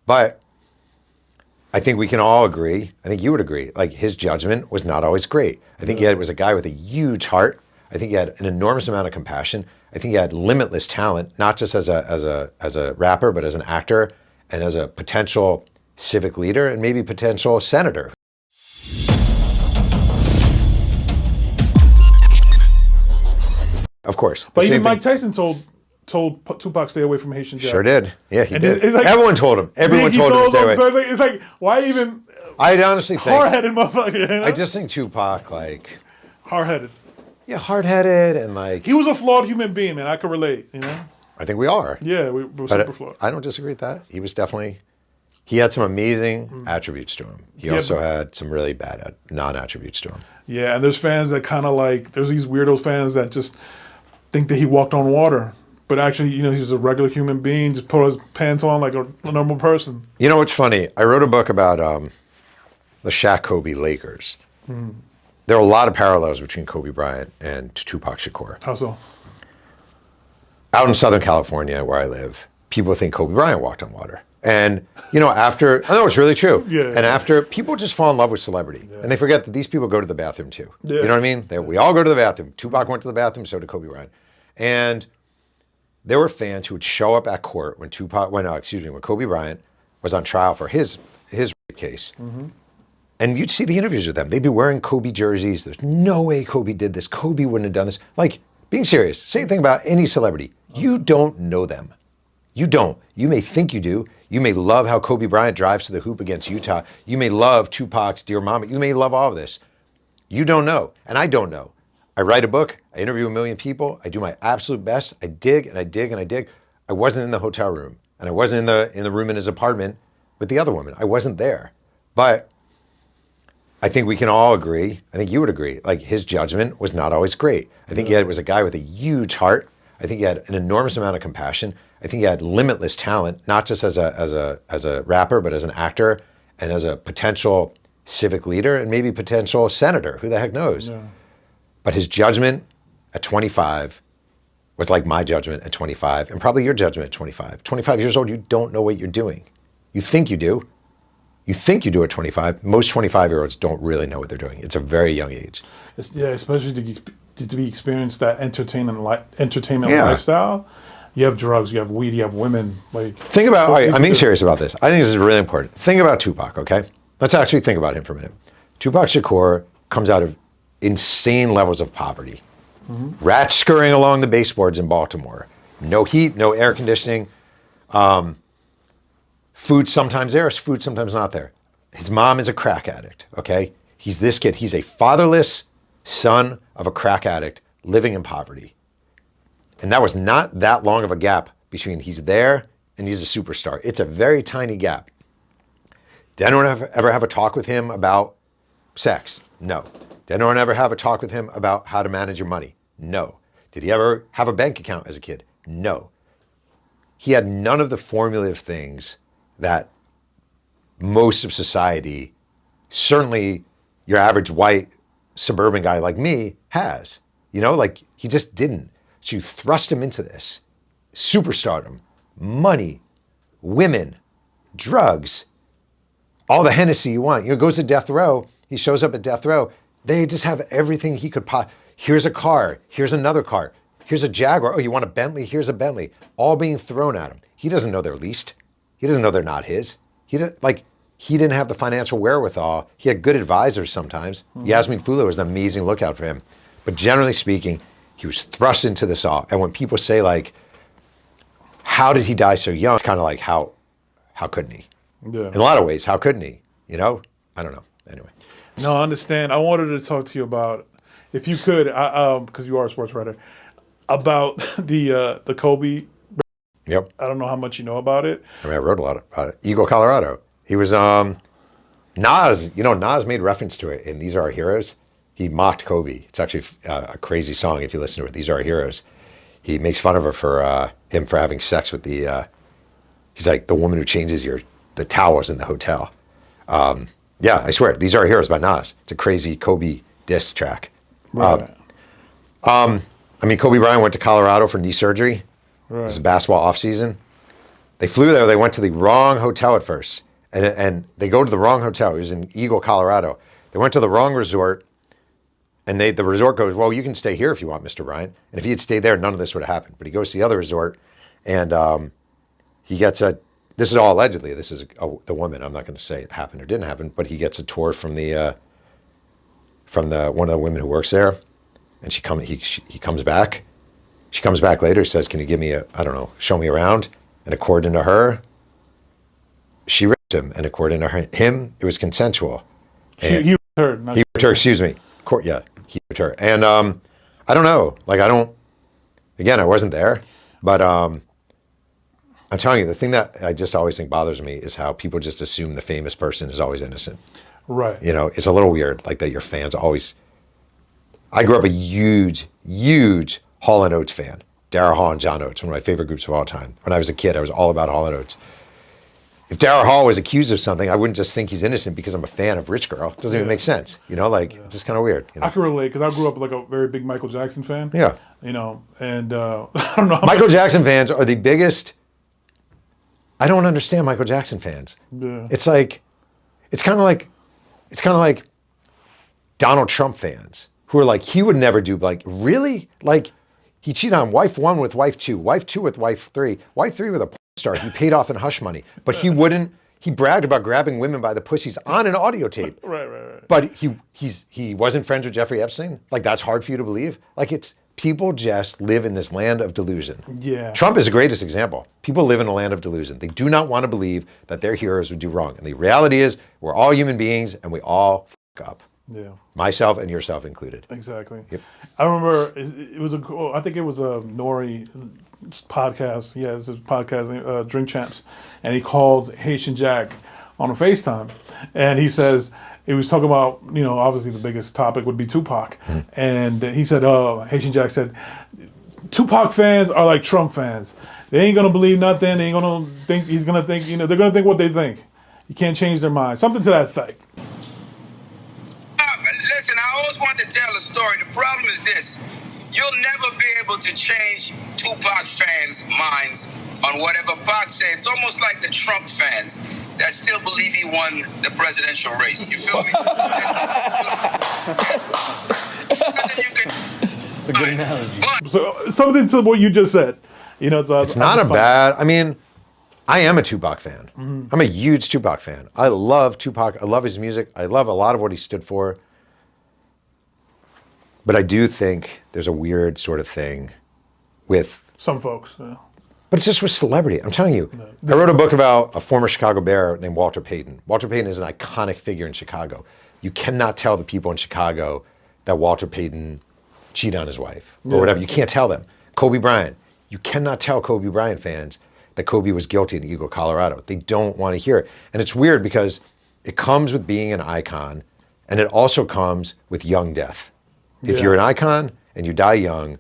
But I think we can all agree, I think you would agree, like his judgment was not always great. I think he was a guy with a huge heart. I think he had an enormous amount of compassion. I think he had limitless talent, not just as a rapper, but as an actor and as a potential civic leader and maybe potential senator. Of course. But even Mike Tyson told Tupac stay away from Haitian Jack. Sure did. Yeah, he did. Like, everyone told him. Everyone told him to stay away. So it's like, why even? I honestly think hard-headed motherfucker. You know? I just think Tupac, like, hard-headed. Yeah, hard-headed and like. He was a flawed human being, man. I could relate. You know. I think we are. Yeah, we're super flawed. I don't disagree with that. He was definitely. He had some amazing attributes to him. He also had some really bad non-attributes to him. Yeah, and there's fans that kind of like. There's these weirdo fans that just think that he walked on water. But actually, you know, he's a regular human being, just put his pants on like a normal person. You know what's funny? I wrote a book about the Shaq Kobe Lakers. There are a lot of parallels between Kobe Bryant and Tupac Shakur. How so? Out in Southern California, where I live, people think Kobe Bryant walked on water. And, you know, after, I know it's really true. Yeah. And after, people just fall in love with celebrity. Yeah. And they forget that these people go to the bathroom too. Yeah. You know what I mean? We all go to the bathroom. Tupac went to the bathroom, so did Kobe Bryant. And there were fans who would show up at court when Kobe Bryant was on trial for his rape case. And you'd see the interviews with them. They'd be wearing Kobe jerseys. There's no way Kobe did this. Kobe wouldn't have done this. Like, being serious. Same thing about any celebrity. You don't know them. You don't. You may think you do. You may love how Kobe Bryant drives to the hoop against Utah. You may love Tupac's Dear Mama. You may love all of this. You don't know. And I don't know. I write a book. I interview 1 million people. I do my absolute best. I dig and I dig and I dig. I wasn't in the hotel room. And I wasn't in the room in his apartment with the other woman. I wasn't there. But I think we can all agree, I think you would agree, like his judgment was not always great. I think he was a guy with a huge heart. I think he had an enormous amount of compassion. I think he had limitless talent, not just as a rapper, but as an actor and as a potential civic leader and maybe potential senator. Who the heck knows? Yeah. But his judgment at 25 was like my judgment at 25 and probably your judgment at 25. 25 years old, you don't know what you're doing. You think you do. You think you do at 25. Most 25-year-olds don't really know what they're doing. It's a very young age. Especially to be experienced that entertainment lifestyle. You have drugs, you have weed, you have women. Like, think about. All right, I'm being serious about this. I think this is really important. Think about Tupac. Okay, let's actually think about him for a minute. Tupac Shakur comes out of insane levels of poverty. Rats scurrying along the baseboards in Baltimore. No heat, no air conditioning. Food sometimes there, food sometimes not there. His mom is a crack addict, okay? He's this kid. He's a fatherless son of a crack addict living in poverty. And that was not that long of a gap between he's there and he's a superstar. It's a very tiny gap. Did anyone ever have a talk with him about sex? No. Did anyone ever have a talk with him about how to manage your money? No. Did he ever have a bank account as a kid? No. He had none of the formulative things that most of society, certainly your average white suburban guy like me, has. You know, like he just didn't. So you thrust him into this. Superstardom, money, women, drugs, all the Hennessy you want. You know, goes to death row. He shows up at death row. They just have everything he could Here's a car. Here's another car. Here's a Jaguar. Oh, you want a Bentley? Here's a Bentley. All being thrown at him. He doesn't know they're leased. He doesn't know they're not his. He didn't have the financial wherewithal. He had good advisors sometimes. Yasmin Fula was an amazing lookout for him. But generally speaking, he was thrust into this all. And when people say like, how did he die so young? It's kind of like, how couldn't he? Yeah. In a lot of ways, how couldn't he? You know? I don't know. Anyway. No, I understand. I wanted to talk to you about, if you could, because you are a sports writer, about the Kobe. Yep. I don't know how much you know about it. I mean, I wrote a lot about it. Eagle, Colorado. He was, Nas, you know, Nas made reference to it in These Are Our Heroes. He mocked Kobe. It's actually a crazy song if you listen to it. These Are Our Heroes. He makes fun of her for having sex with he's like, the woman who changes the towels in the hotel. Yeah, I swear, These Are Our Heroes by Nas. It's a crazy Kobe diss track. Right. I mean, Kobe Bryant went to Colorado for knee surgery. Right. This is basketball offseason. They flew there. They went to the wrong hotel at first, and they go to the wrong hotel. It was in Eagle, Colorado. They went to the wrong resort, and the resort goes, well, you can stay here if you want, Mr. Bryant. And if he had stayed there, none of this would have happened. But he goes to the other resort, and he gets a. This is all allegedly. This is the woman. I'm not going to say it happened or didn't happen, but he gets a tour from the one of the women who works there, and he comes back. She comes back later. He says, "Can you give me show me around?" And according to her, she raped him, and according to him, it was consensual. He raped her. He raped her. Excuse me. Yeah, he raped her. And I don't know. Like Again, I wasn't there, but I'm telling you, the thing that I just always think bothers me is how people just assume the famous person is always innocent. Right. You know, it's a little weird, like that your fans always. I grew up a huge Hall & Oates fan. Daryl Hall and John Oates, one of my favorite groups of all time. When I was a kid, I was all about Hall & Oates. If Daryl Hall was accused of something, I wouldn't just think he's innocent because I'm a fan of Rich Girl. It doesn't even make sense. You know, it's just kind of weird. You know? I can relate because I grew up like a very big Michael Jackson fan. Yeah. You know, and I don't know. Michael Jackson fans are the biggest. I don't understand Michael Jackson fans. Yeah. It's kind of like Donald Trump fans who are like, he would never do, like, really? Like, he cheated on wife 1 with wife 2, wife 2 with wife 3, wife 3 with a porn star he paid off in hush money. But he bragged about grabbing women by the pussies on an audio tape. Right. But he wasn't friends with Jeffrey Epstein? Like, that's hard for you to believe? Like, people just live in this land of delusion. Yeah. Trump is the greatest example. People live in a land of delusion. They do not want to believe that their heroes would do wrong. And the reality is, we're all human beings and we all fuck up. Yeah. Myself and yourself included. Exactly. Yep. I remember it was I think it was a Nori podcast. Yeah, it's a podcast, Drink Champs. And he called Haitian Jack on a FaceTime. And he says, he was talking about, you know, obviously the biggest topic would be Tupac. And he said, Haitian Jack said, Tupac fans are like Trump fans. They ain't going to believe nothing. They ain't going to think, he's going to think, you know, they're going to think what they think. You can't change their mind. Something to that effect. Listen, I always want to tell a story. The problem is this. You'll never be able to change Tupac fans' minds on whatever Pac said. It's almost like the Trump fans that still believe he won the presidential race. You feel me? It's a good analogy. So something to what you just said. You know, It's not a bad. I mean, I am a Tupac fan. I'm a huge Tupac fan. I love Tupac. I love his music. I love a lot of what he stood for. But I do think there's a weird sort of thing with some folks. Yeah. But it's just with celebrity. I'm telling you. I wrote a book about a former Chicago Bear named Walter Payton. Walter Payton is an iconic figure in Chicago. You cannot tell the people in Chicago that Walter Payton cheated on his wife or whatever. You can't tell them. Kobe Bryant. You cannot tell Kobe Bryant fans that Kobe was guilty in Eagle, Colorado. They don't want to hear it. And it's weird because it comes with being an icon, and it also comes with young death. If you're an icon and you die young,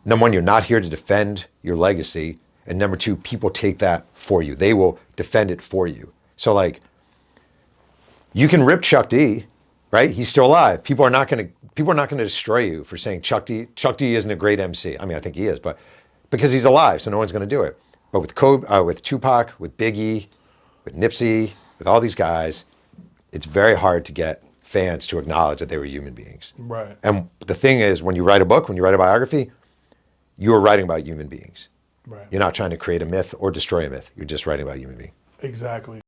number one, you're not here to defend your legacy. And number two, people take that for you. They will defend it for you. So like, you can rip Chuck D, right? He's still alive. People are not going to destroy you for saying Chuck D isn't a great MC. I mean, I think he is, but because he's alive, so no one's going to do it. But with Kobe, with Tupac, with Biggie, with Nipsey, with all these guys, it's very hard to get fans to acknowledge that they were human beings. Right. And the thing is, when you write a book, when you write a biography, you're writing about human beings. Right. You're not trying to create a myth or destroy a myth. You're just writing about human beings. Exactly.